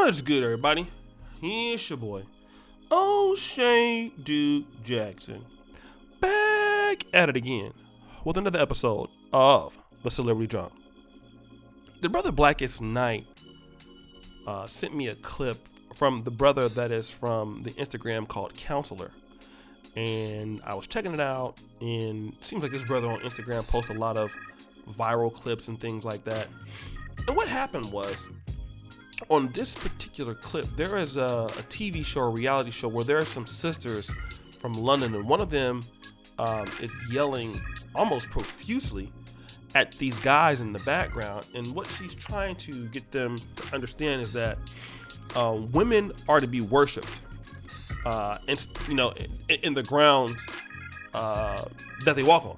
What's good, everybody? It's your boy, O'Shea Duke Jackson, back at it again with another episode of The Celebrity Drunk. The brother Blackest Night sent me a clip from the brother that is from the Instagram called Counselor. And I was checking it out, and it seems like this brother on Instagram posts a lot of viral clips and things like that. And what happened was, on this particular clip, there is a TV show, a reality show, where there are some sisters from London, and one of them is yelling almost profusely at these guys in the background. And what she's trying to get them to understand is that women are to be worshipped, and in the grounds that they walk on.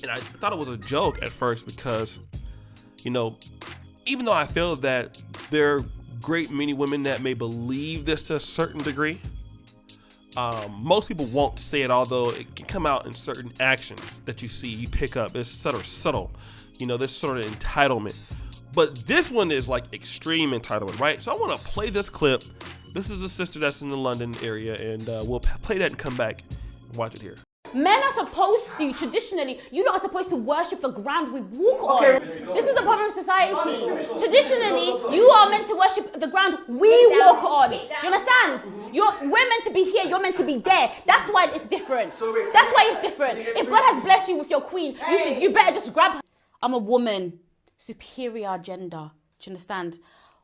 And I thought it was a joke at first because, even though I feel that there are great many women that may believe this to a certain degree, most people won't say it, although it can come out in certain actions that you pick up. It's sort of subtle, this sort of entitlement. But this one is like extreme entitlement, right? So I want to play this clip. This is a sister that's in the London area, and we'll play that and come back and watch it here. Men are supposed to, traditionally, you lot are supposed to worship the ground we walk on. This is the problem of society. Traditionally, you are meant to worship the ground we walk on. You understand? We're meant to be here, you're meant to be there. That's why it's different. That's why it's different. If God has blessed you with your queen, you better just grab her. I'm a woman, superior gender. Do you understand?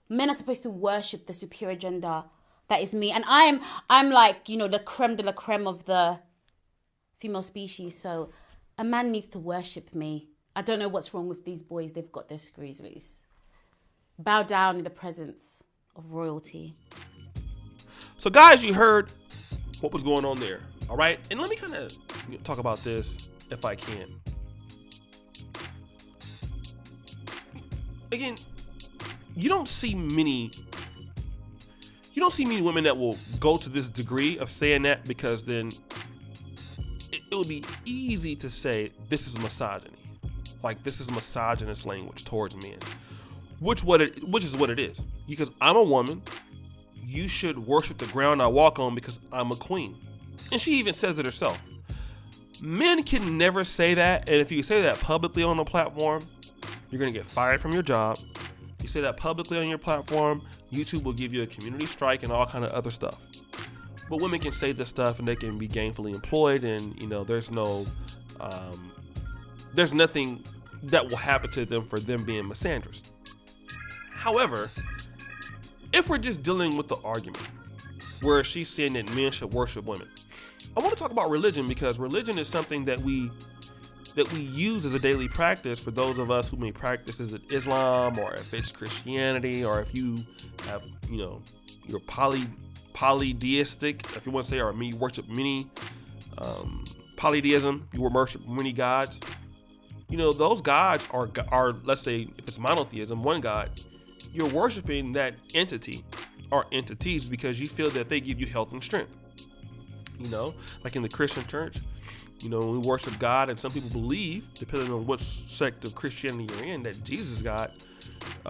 Men are supposed to worship the superior gender that is me. And I'm like, the creme de la creme of the female species, so a man needs to worship me. I don't know what's wrong with these boys. They've got their screws loose. Bow down in the presence of royalty. So guys, you heard what was going on there, all right? And let me kind of talk about this if I can. Again, you don't see many women that will go to this degree of saying that, because then it would be easy to say this is misogyny, like this is misogynist language towards men, which is what it is. Because I'm a woman, you should worship the ground I walk on because I'm a queen, and she even says it herself. Men can never say that, and if you say that publicly on a platform, you're gonna get fired from your job. You say that publicly on your platform, YouTube will give you a community strike and all kind of other stuff. But women can say this stuff and they can be gainfully employed, and there's nothing that will happen to them for them being misandrous. However, if we're just dealing with the argument where she's saying that men should worship women, I want to talk about religion, because religion is something that we use as a daily practice for those of us who may practice as Islam, or if it's Christianity, or if you have, you're polytheistic, if you want to say, or you worship many, polytheism, you worship many gods. Those gods are, let's say, if it's monotheism, one God, you're worshiping that entity or entities because you feel that they give you health and strength. Like in the Christian church, we worship God, and some people believe, depending on what sect of Christianity you're in, that Jesus is God.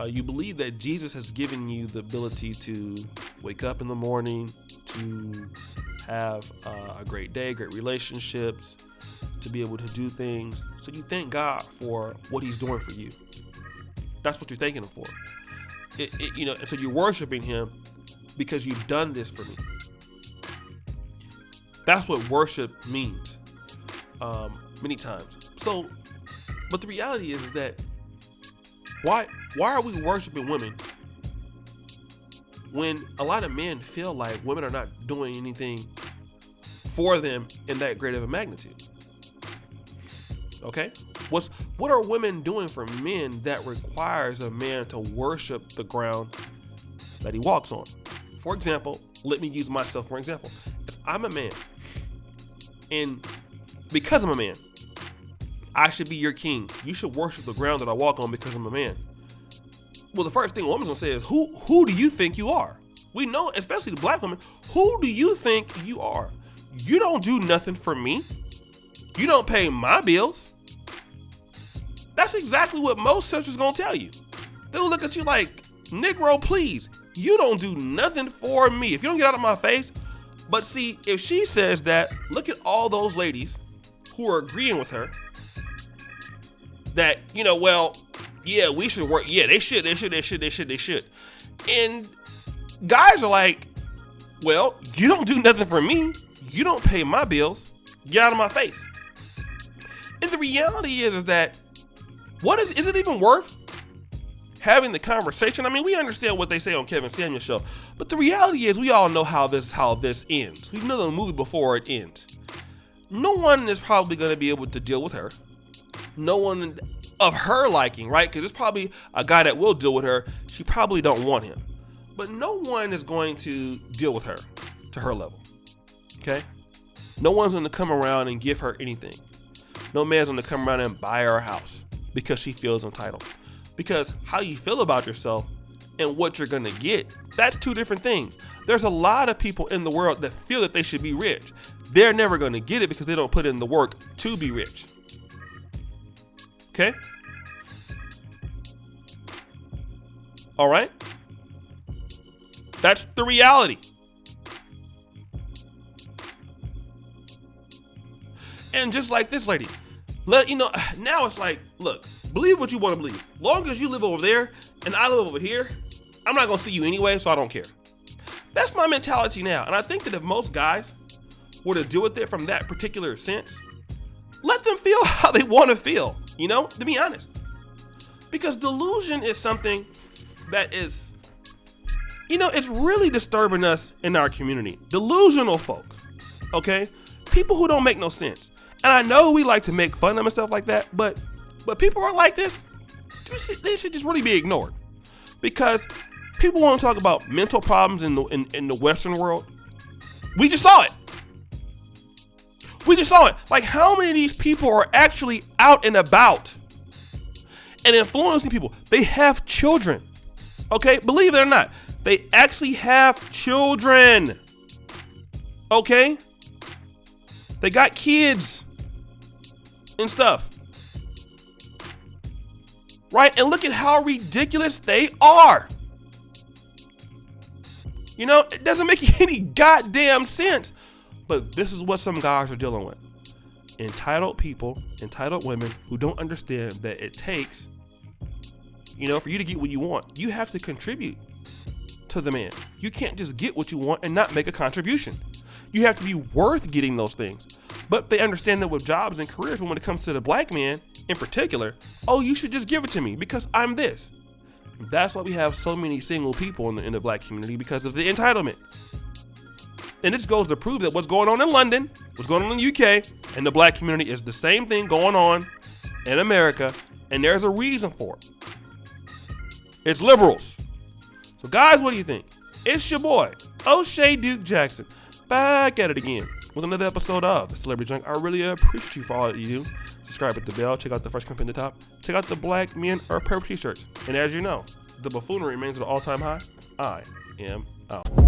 You believe that Jesus has given you the ability to wake up in the morning, to have a great day, great relationships, to be able to do things. So you thank God for what he's doing for you. That's what you're thanking him for. And so you're worshiping him because you've done this for me. That's what worship means, many times. So, but the reality is that why are we worshiping women when a lot of men feel like women are not doing anything for them in that great of a magnitude? Okay? What are women doing for men that requires a man to worship the ground that he walks on? For example, let me use myself for example. If I'm a man, and because I'm a man, I should be your king. You should worship the ground that I walk on because I'm a man. Well, the first thing a woman's gonna say is, who do you think you are? We know, especially the black women, who do you think you are? You don't do nothing for me. You don't pay my bills. That's exactly what most sisters gonna tell you. They'll look at you like, Negro, please, you don't do nothing for me. If you don't get out of my face. But see, if she says that, look at all those ladies who are agreeing with her that, well, yeah, we should work. Yeah, they should. And guys are like, well, you don't do nothing for me. You don't pay my bills. Get out of my face. And the reality is that is it even worth having the conversation? I mean, we understand what they say on Kevin Samuel's show, but the reality is we all know how this ends. We know the movie before it ends. No one is probably going to be able to deal with her. No one of her liking, right? Because there's probably a guy that will deal with her. She probably don't want him. But no one is going to deal with her to her level, okay? No one's going to come around and give her anything. No man's going to come around and buy her a house because she feels entitled. Because how you feel about yourself and what you're going to get, that's two different things. There's a lot of people in the world that feel that they should be rich. They're never going to get it because they don't put in the work to be rich. Okay? All right? That's the reality. And just like this lady, now it's like, look, believe what you want to believe. Long as you live over there and I live over here, I'm not going to see you anyway, so I don't care. That's my mentality now. And I think that if most guys were to deal with it from that particular sense, let them feel how they want to feel, to be honest. Because delusion is something that is, it's really disturbing us in our community. Delusional folk, okay? People who don't make no sense. And I know we like to make fun of them and stuff like that, but people are like this, they should just really be ignored. Because people want to talk about mental problems in the Western world. We just saw it. Like, how many of these people are actually out and about and influencing people? They have children. Okay? Believe it or not, they actually have children. Okay? They got kids and stuff. Right? And look at how ridiculous they are. It doesn't make any goddamn sense. But this is what some guys are dealing with. Entitled people, entitled women who don't understand that it takes, for you to get what you want, you have to contribute to the man. You can't just get what you want and not make a contribution. You have to be worth getting those things. But they understand that with jobs and careers, when it comes to the black man in particular, you should just give it to me because I'm this. That's why we have so many single people in the black community, because of the entitlement. And this goes to prove that what's going on in London, what's going on in the UK, and the black community is the same thing going on in America, and there's a reason for it. It's liberals. So guys, what do you think? It's your boy, O'Shea Duke Jackson, back at it again with another episode of The Celebrity Junk. I really appreciate you for all that you do. Subscribe, hit the bell, check out the first company at the top, check out the Black Men Are Perfect t-shirts. And as you know, the buffoonery remains at an all-time high. I am out.